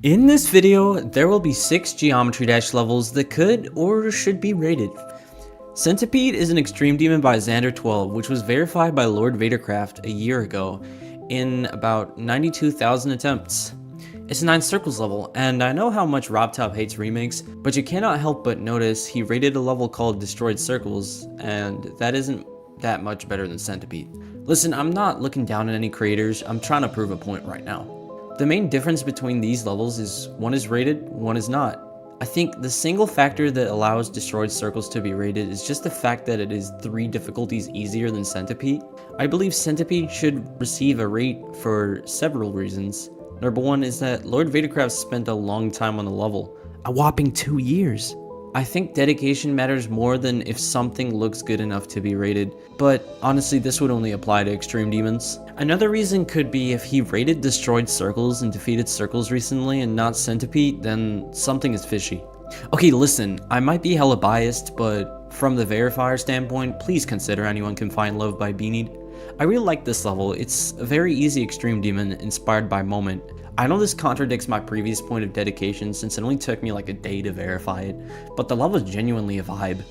In this video, there will be 6 Geometry Dash levels that could or should be rated. Centipede is an extreme demon by Xander12, which was verified by Lord Vadercraft a year ago in about 92,000 attempts. It's a 9 circles level, and I know how much Robtop hates remakes, but you cannot help but notice he rated a level called Destroyed Circles, and that isn't that much better than Centipede. Listen, I'm not looking down on any creators, I'm trying to prove a point right now. The main difference between these levels is one is rated, one is not. I think the single factor that allows Destroyed Circles to be rated is just the fact that it is 3 difficulties easier than Centipede. I believe Centipede should receive a rate for several reasons. Number 1 is that Lord Vadercraft spent a long time on the level, a whopping 2 years. I think dedication matters more than if something looks good enough to be rated, but honestly this would only apply to extreme demons. Another reason could be if he rated Destroyed Circles and Defeated Circles recently and not Centipede, then something is fishy. Okay, listen, I might be hella biased, but from the verifier standpoint, please consider Anyone Can Find Love by Beanied. I really like this level. It's a very easy extreme demon inspired by Moment. I know this contradicts my previous point of dedication since it only took me like a day to verify it, but the level is genuinely a vibe.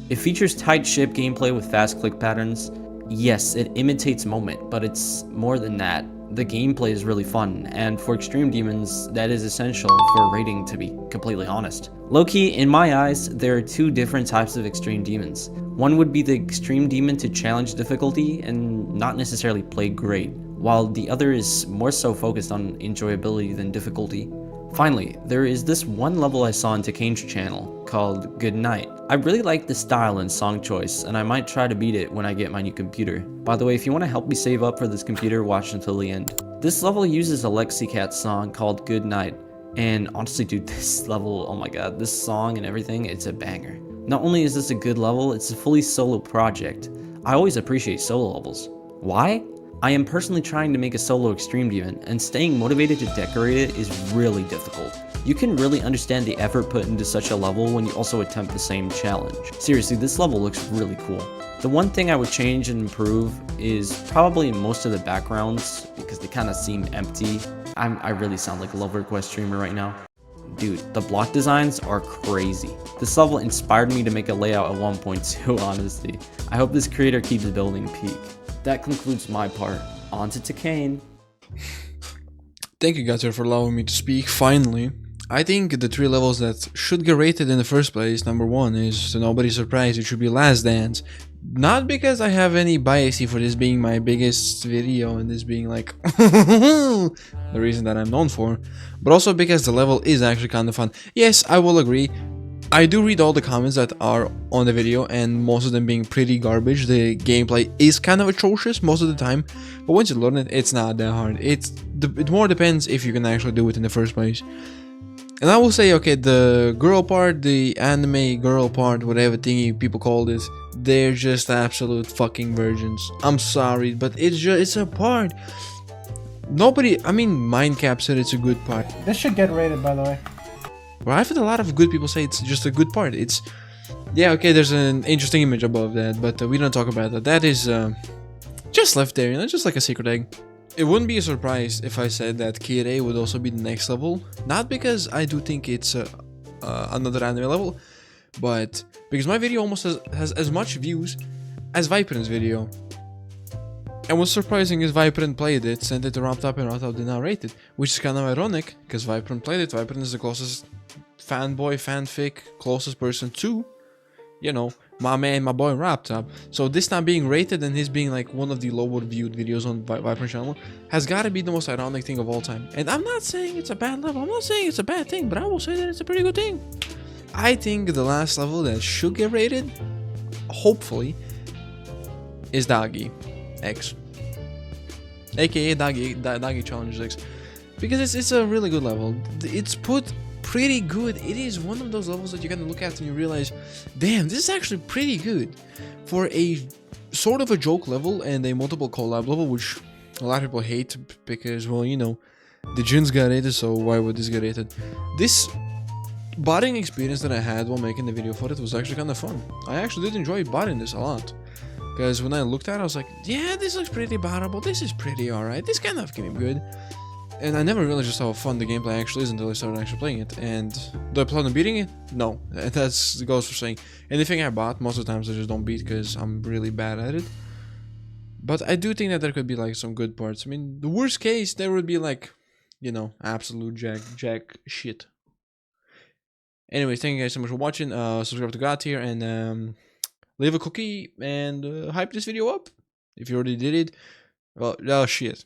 It features tight ship gameplay with fast click patterns. Yes, it imitates Moment, but it's more than that. The gameplay is really fun, and for extreme demons, that is essential for a rating, to be completely honest. Low-key, in my eyes, there are 2 different types of extreme demons. One would be the extreme demon to challenge difficulty and not necessarily play great, while the other is more so focused on enjoyability than difficulty. Finally, there is this one level I saw on Takane's channel called Good Night. I really like the style and song choice, and I might try to beat it when I get my new computer. By the way, if you want to help me save up for this computer, watch until the end. This level uses a Lexicat's song called Good Night, and honestly dude, this level, oh my god, this song and everything, it's a banger. Not only is this a good level, it's a fully solo project. I always appreciate solo levels. Why? I am personally trying to make a solo extreme demon, and staying motivated to decorate it is really difficult. You can really understand the effort put into such a level when you also attempt the same challenge. Seriously, this level looks really cool. The one thing I would change and improve is probably most of the backgrounds, because they kind of seem empty. I really sound like a Love Request streamer right now. Dude, the block designs are crazy. This level inspired me to make a layout at 1.2, honestly. I hope this creator keeps building peak. That concludes my part. On to Takane. Thank you Godtier for allowing me to speak, finally. I think the 3 levels that should get rated in the first place, number 1 is, to nobody's surprise, it should be Last Dance. Not because I have any biasy for this being my biggest video and this being like the reason that I'm known for, but also because the level is actually kind of fun. Yes, I will agree. I do read all the comments that are on the video, and most of them being pretty garbage. The gameplay is kind of atrocious most of the time, but once you learn it, it's not that hard. It more depends if you can actually do it in the first place. And I will say, okay, the girl part, the anime girl part, whatever thingy people call this, they're just absolute fucking virgins. I'm sorry, but it's a part. Nobody, I mean, Mindcap said it's a good part. This should get rated, by the way. Well, I've heard a lot of good people say it's just a good part. It's, yeah, okay, there's an interesting image above that, but we don't talk about that. That is just left there, you know, just like a secret egg. It wouldn't be a surprise if I said that Kirei would also be the next level. Not because I do think it's another anime level, but because my video almost has as much views as Viper's video. And what's surprising is Viper played it, sent it to Robtop, and Robtop did not rate it, which is kind of ironic, because Viper played it. Viper is the closest fanboy, fanfic, closest person to, you know, my man, my boy Robtop. So this not being rated and his being like one of the lower viewed videos on Viper channel has got to be the most ironic thing of all time. And I'm not saying it's a bad level, I'm not saying it's a bad thing, but I will say that it's a pretty good thing. I think the last level that should get rated, hopefully, is Doggy X, aka Doggy Challenges X, because it's a really good level. It's put pretty good. It is one of those levels that you kind of look at and you realize, damn, this is actually pretty good for a sort of a joke level and a multiple collab level, which a lot of people hate because, well, you know, the Jins got rated, so why would this get rated? This botting experience that I had while making the video for it was actually kind of fun. I actually did enjoy botting this a lot. Because when I looked at it, I was like, yeah, this looks pretty bottable, this is pretty alright, this kind of game good. And I never realized just how fun the gameplay actually is until I started actually playing it. And do I plan on beating it? No, that's goes for saying. Anything I bought, most of the times I just don't beat because I'm really bad at it. But I do think that there could be like some good parts. I mean, the worst case, there would be like, you know, absolute jack shit. Anyway, thank you guys so much for watching. Subscribe to Godtier and leave a cookie and hype this video up. If you already did it, well, oh shit.